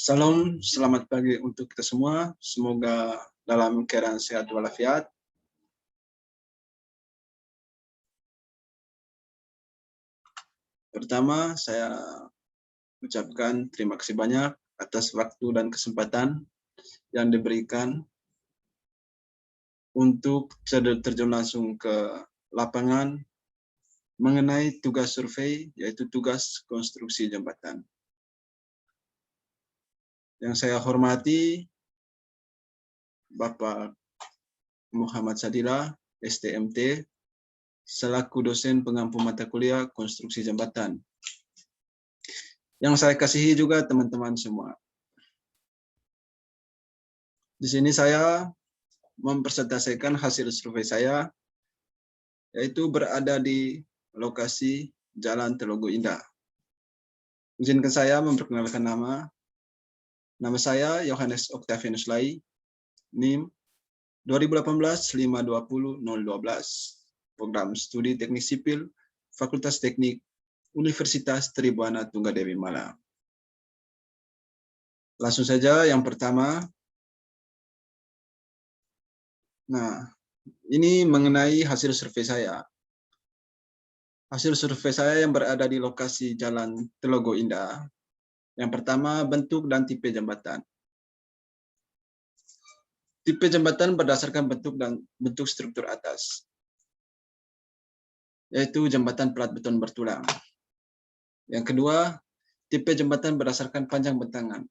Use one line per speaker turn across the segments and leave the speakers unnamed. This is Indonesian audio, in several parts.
Salam, selamat pagi untuk kita semua. Semoga dalam keadaan sehat walafiat. Pertama, saya ucapkan terima kasih banyak atas waktu dan kesempatan yang diberikan untuk terjun langsung ke lapangan mengenai tugas survei, yaitu tugas konstruksi jembatan. Yang saya hormati Bapak Muhammad Sadila, STMT, selaku dosen pengampu mata kuliah konstruksi jembatan. Yang saya kasihi juga teman-teman semua. Di sini saya mempresentasikan hasil survei saya, yaitu berada di lokasi Jalan Telogo Indah. Izinkan saya memperkenalkan nama. Nama saya Yohanes Octavianus Lai, NIM 2018-520-012, Program Studi Teknik Sipil, Fakultas Teknik, Universitas Tribuana Tunggadewi Malang. Langsung saja yang pertama. Nah, ini mengenai hasil survei saya. Hasil survei saya yang berada di lokasi Jalan Telogo Indah. Yang pertama, bentuk dan tipe jembatan. Tipe jembatan berdasarkan bentuk dan bentuk struktur atas, yaitu jembatan pelat beton bertulang. Yang kedua, tipe jembatan berdasarkan panjang bentangan.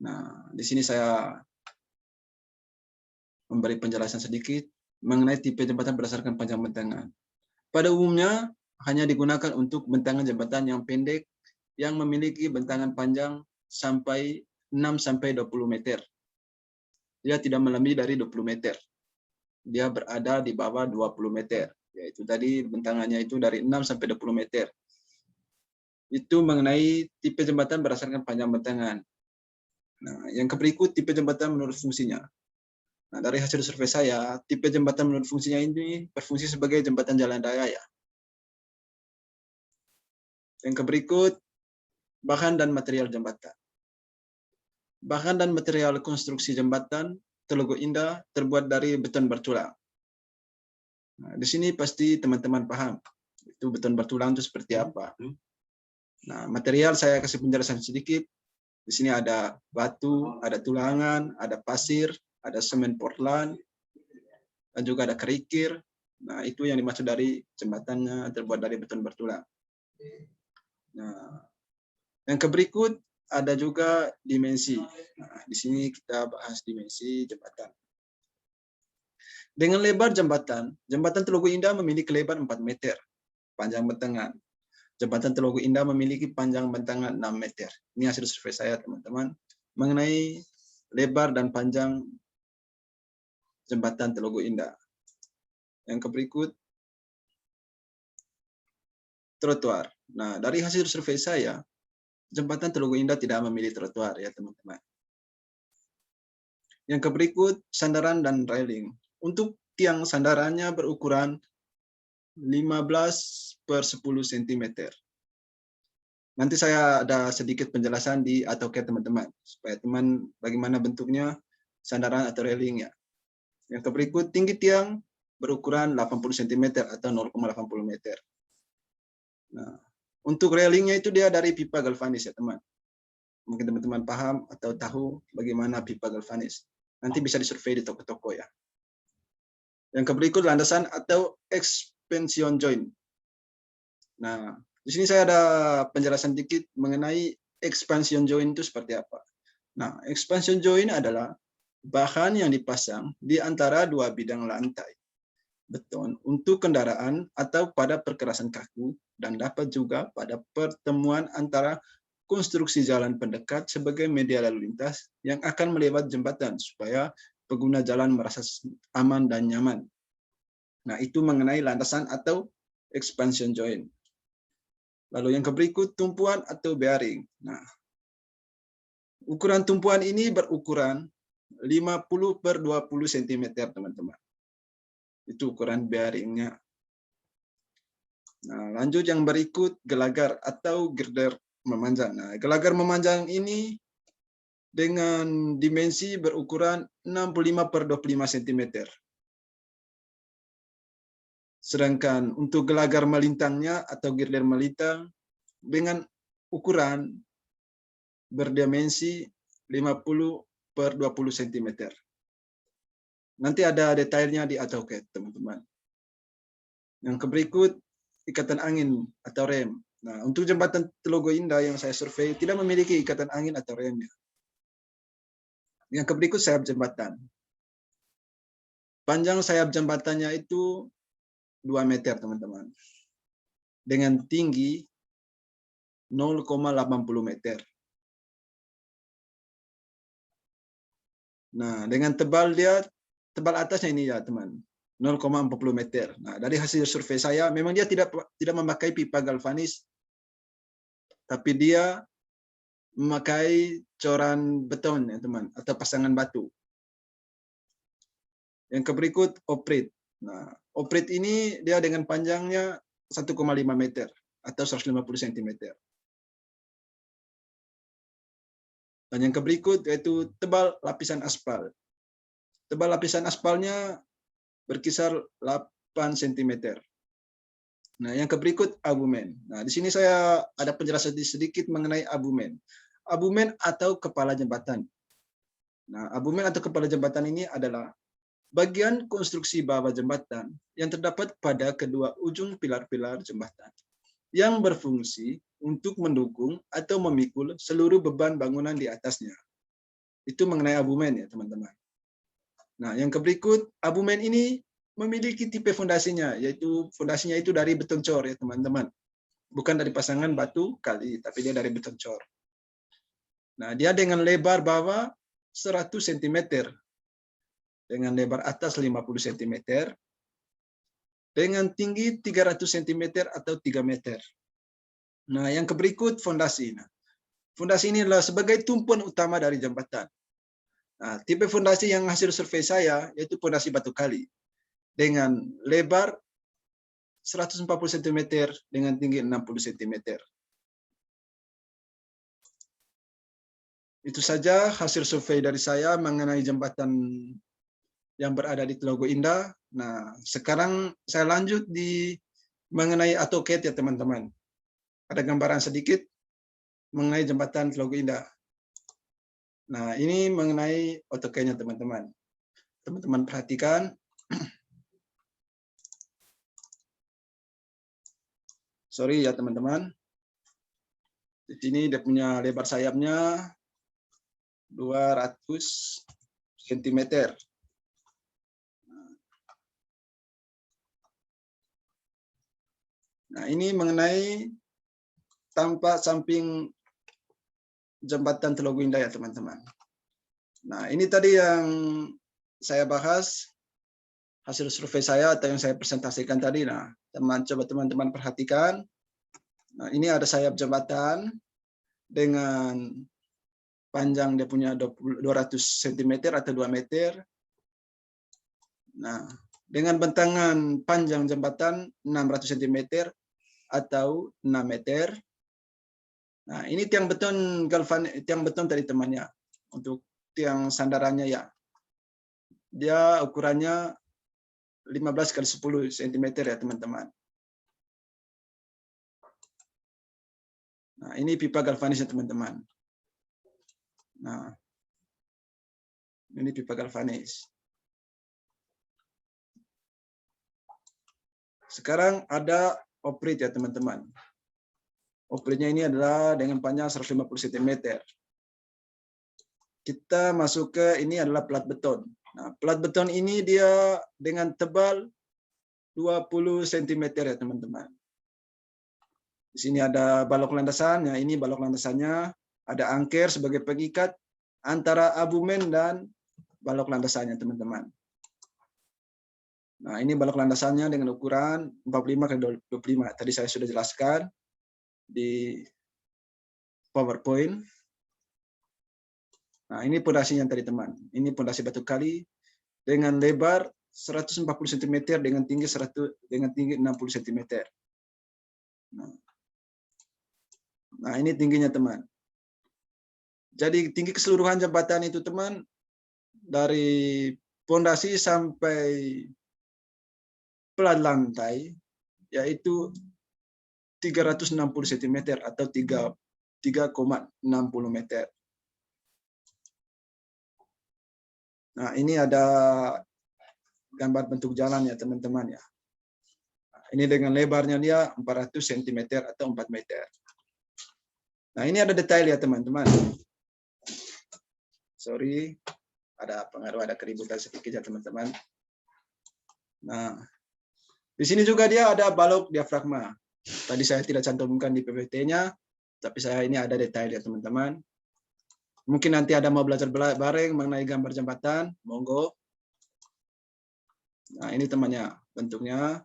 Nah, di sini saya memberi penjelasan sedikit mengenai tipe jembatan berdasarkan panjang bentangan. Pada umumnya, hanya digunakan untuk bentangan jembatan yang pendek yang memiliki bentangan panjang sampai 6-20 meter. Dia tidak melebihi dari 20 meter. Dia berada di bawah 20 meter. Yaitu tadi bentangannya itu dari 6-20 meter. Itu mengenai tipe jembatan berdasarkan panjang bentangan. Nah, yang berikut tipe jembatan menurut fungsinya. Nah, dari hasil survei saya, tipe jembatan menurut fungsinya ini berfungsi sebagai jembatan jalan raya ya. Yang berikut, bahan dan material jembatan. Bahan dan material konstruksi jembatan Telogo Indah terbuat dari beton bertulang. Nah, di sini pasti teman-teman paham itu beton bertulang itu seperti apa. Nah, material saya kasih penjelasan sedikit. Di sini ada batu, ada tulangan, ada pasir, ada semen Portland, dan juga ada kerikil. Nah, itu yang dimaksud dari jembatannya terbuat dari beton bertulang. Nah, yang berikut ada juga dimensi. Nah, di sini kita bahas dimensi jembatan. Dengan lebar jembatan, jembatan Telogo Indah memiliki lebar 4 meter, panjang bentangan. Jembatan Telogo Indah memiliki panjang bentangan 6 meter. Ini hasil survei saya, teman-teman, mengenai lebar dan panjang jembatan Telogo Indah. Yang berikut, trotoar. Nah, dari hasil survei saya, jembatan Telogo Indah tidak memiliki trotoar ya, teman-teman. Yang berikut, sandaran dan railing. Untuk tiang sandarannya berukuran 15/10 cm. Nanti saya ada sedikit penjelasan di AutoCAD teman-teman, supaya teman bagaimana bentuknya sandaran atau railingnya. Yang berikut, tinggi tiang berukuran 80 cm atau 0,80 meter. Nah, untuk railingnya itu dia dari pipa galvanis ya teman. Mungkin teman-teman paham atau tahu bagaimana pipa galvanis. Nanti bisa disurvei di toko-toko ya. Yang berikut, landasan atau expansion joint. Nah, di sini saya ada penjelasan dikit mengenai expansion joint itu seperti apa. Nah, expansion joint adalah bahan yang dipasang di antara dua bidang lantai beton untuk kendaraan atau pada perkerasan kaku, dan dapat juga pada pertemuan antara konstruksi jalan pendekat sebagai media lalu lintas yang akan melewati jembatan supaya pengguna jalan merasa aman dan nyaman. Nah, itu mengenai landasan atau expansion joint. Lalu yang berikut, tumpuan atau bearing. Nah, ukuran tumpuan ini berukuran 50/20 cm, teman-teman. Itu ukuran bearingnya. Nah, lanjut yang berikut, gelagar atau girder memanjang. Nah, gelagar memanjang ini dengan dimensi berukuran 65 per 25 cm. Sedangkan untuk gelagar melintangnya atau girder melintang dengan ukuran berdimensi 50 per 20 cm. Nanti ada detailnya di AutoCAD, teman-teman. Yang berikut, ikatan angin atau rem. Nah, untuk jembatan Telogo Indah yang saya survei tidak memiliki ikatan angin atau remnya. Yang berikut sayap jembatan. Panjang sayap jembatannya itu 2 meter, teman-teman. Dengan tinggi 0,80 meter. Nah, dengan tebal atasnya ini ya, teman. 0,40 meter. Nah, dari hasil survei saya, memang dia tidak memakai pipa galvanis, tapi dia memakai coran beton, ya, teman, atau pasangan batu. Yang berikut oprit. Nah, oprit ini dia dengan panjangnya 1,5 meter atau 150 cm. Dan yang berikut yaitu tebal lapisan aspal. Tebal lapisan aspalnya berkisar 8 cm. Nah, yang berikut abumen. Nah, di sini saya ada penjelasan sedikit mengenai abumen. Abumen atau kepala jembatan. Nah, abumen atau kepala jembatan ini adalah bagian konstruksi bawah jembatan yang terdapat pada kedua ujung pilar-pilar jembatan yang berfungsi untuk mendukung atau memikul seluruh beban bangunan di atasnya. Itu mengenai abumen ya, teman-teman. Nah, yang berikut, abumen ini memiliki tipe fondasinya, yaitu fondasinya itu dari beton cor ya, teman-teman. Bukan dari pasangan batu kali, tapi dia dari beton cor. Nah, dia dengan lebar bawah 100 cm. Dengan lebar atas 50 cm, dengan tinggi 300 cm atau 3 meter. Nah, yang berikut fondasi. Nah, fondasi ini adalah sebagai tumpuan utama dari jembatan. Nah, tipe fondasi yang hasil survei saya yaitu fondasi batu kali dengan lebar 140 cm dengan tinggi 60 cm. Itu saja hasil survei dari saya mengenai jembatan yang berada di Telogo Indah. Nah, sekarang saya lanjut di mengenai AutoCAD ya, teman-teman. Ada gambaran sedikit mengenai jembatan Telogo Indah. Nah, ini mengenai AutoCAD-nya, teman-teman. Teman-teman perhatikan. Sorry ya, teman-teman. Di sini dia punya lebar sayapnya 200 cm. Nah, ini mengenai tampak samping jembatan Telogo Indah ya, teman-teman. Nah, ini tadi yang saya bahas hasil survei saya atau yang saya presentasikan tadi. Nah, coba teman-teman perhatikan. Nah, ini ada sayap jembatan dengan panjang dia punya 200 cm atau 2 meter. Nah, dengan bentangan panjang jembatan 600 cm atau 6 meter. Nah, ini tiang beton tadi temannya. Untuk tiang sandarannya ya. Dia ukurannya 15 kali 10 cm ya, teman-teman. Nah, ini pipa galvanisnya, teman-teman. Nah, ini pipa galvanis. Sekarang ada oprit ya, teman-teman. Opritnya ini adalah dengan panjang 150 cm. Kita masuk ke ini adalah plat beton. Nah, plat beton ini dia dengan tebal 20 cm ya, teman-teman. Di sini ada balok landasan. Ya, ini balok landasannya. Ada angker sebagai pengikat antara abumen dan balok landasannya, teman-teman. Nah, ini balok landasannya dengan ukuran 45 kali 25. Tadi saya sudah jelaskan di PowerPoint. Nah, ini pondasinya tadi, teman. Ini pondasi batu kali dengan lebar 140 cm dengan tinggi 60 cm. Nah, ini tingginya, teman. Jadi tinggi keseluruhan jembatan itu teman, dari pondasi sampai pelat lantai, yaitu 360 cm atau 3,60 meter. Nah, ini ada gambar bentuk jalan ya teman-teman ya. Ini dengan lebarnya dia 400 cm atau 4 meter. Nah, ini ada detail ya teman-teman. Sorry, ada pengaruh, ada keributan sedikit ya teman-teman. Nah, di sini juga dia ada balok diafragma. Tadi saya tidak cantumkan di PPT-nya, tapi saya ini ada detail ya teman-teman. Mungkin nanti ada mau belajar bareng mengenai gambar jembatan, monggo. Nah, ini temannya, bentuknya.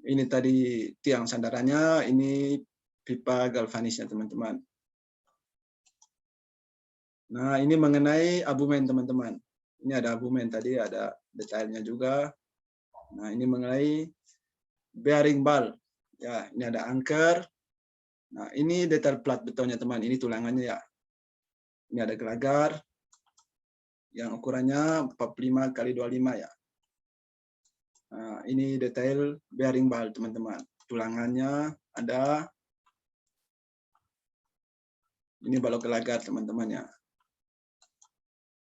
Ini tadi tiang sandarannya, ini pipa galvanisnya teman-teman. Nah, ini mengenai abumen teman-teman. Ini ada abumen tadi, ada detailnya juga. Nah, ini mengenai bearing ball. Ya, ini ada anchor. Nah, ini detail plat betonnya teman. Ini tulangannya ya. Ini ada gelagar yang ukurannya 45 kali 25 ya. Nah, ini detail bearing ball teman-teman. Tulangannya ada. Ini balok gelagar teman-teman ya.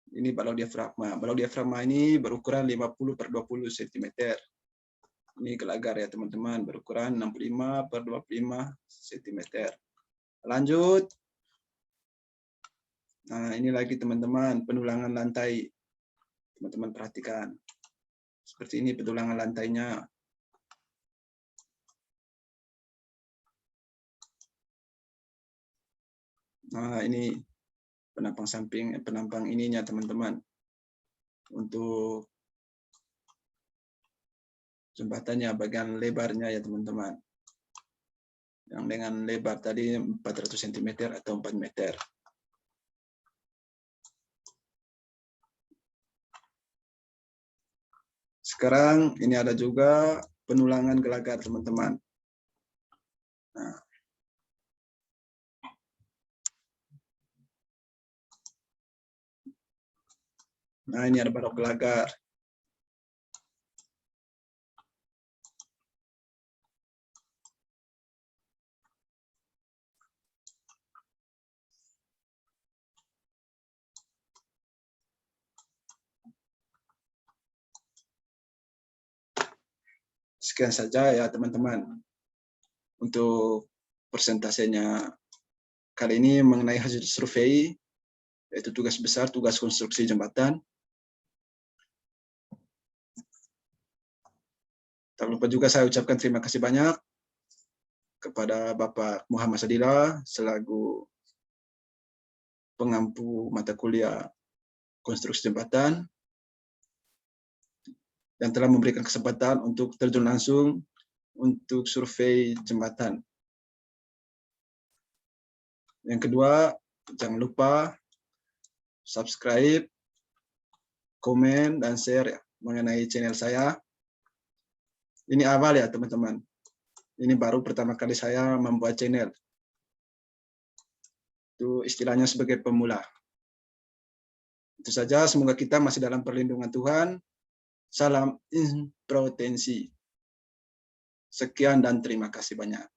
Ini balok diafragma. Balok diafragma ini berukuran 50 per 20 cm. Ini gelagar ya teman-teman, berukuran 65 per 25 cm. Lanjut. Nah, ini lagi teman-teman, penulangan lantai. Teman-teman perhatikan. Seperti ini penulangan lantainya. Nah, ini penampang samping, penampang ininya teman-teman. Untuk jembatannya, bagian lebarnya ya teman-teman. Yang dengan lebar tadi 400 cm atau 4 meter. Sekarang ini ada juga penulangan gelagar teman-teman. Nah, ini ada balok gelagar. Sekian saja ya teman-teman untuk persentasenya kali ini mengenai hasil survei, yaitu tugas besar, tugas konstruksi jembatan. Tak lupa juga saya ucapkan terima kasih banyak kepada Bapak Muhammad Sadila selaku pengampu mata kuliah konstruksi jembatan yang telah memberikan kesempatan untuk terjun langsung untuk survei jembatan. Yang kedua, jangan lupa subscribe, komen, dan share mengenai channel saya. Ini awal ya teman-teman. Ini baru pertama kali saya membuat channel. Itu istilahnya sebagai pemula. Itu saja, semoga kita masih dalam perlindungan Tuhan. Salam improtensi. Sekian dan terima kasih banyak.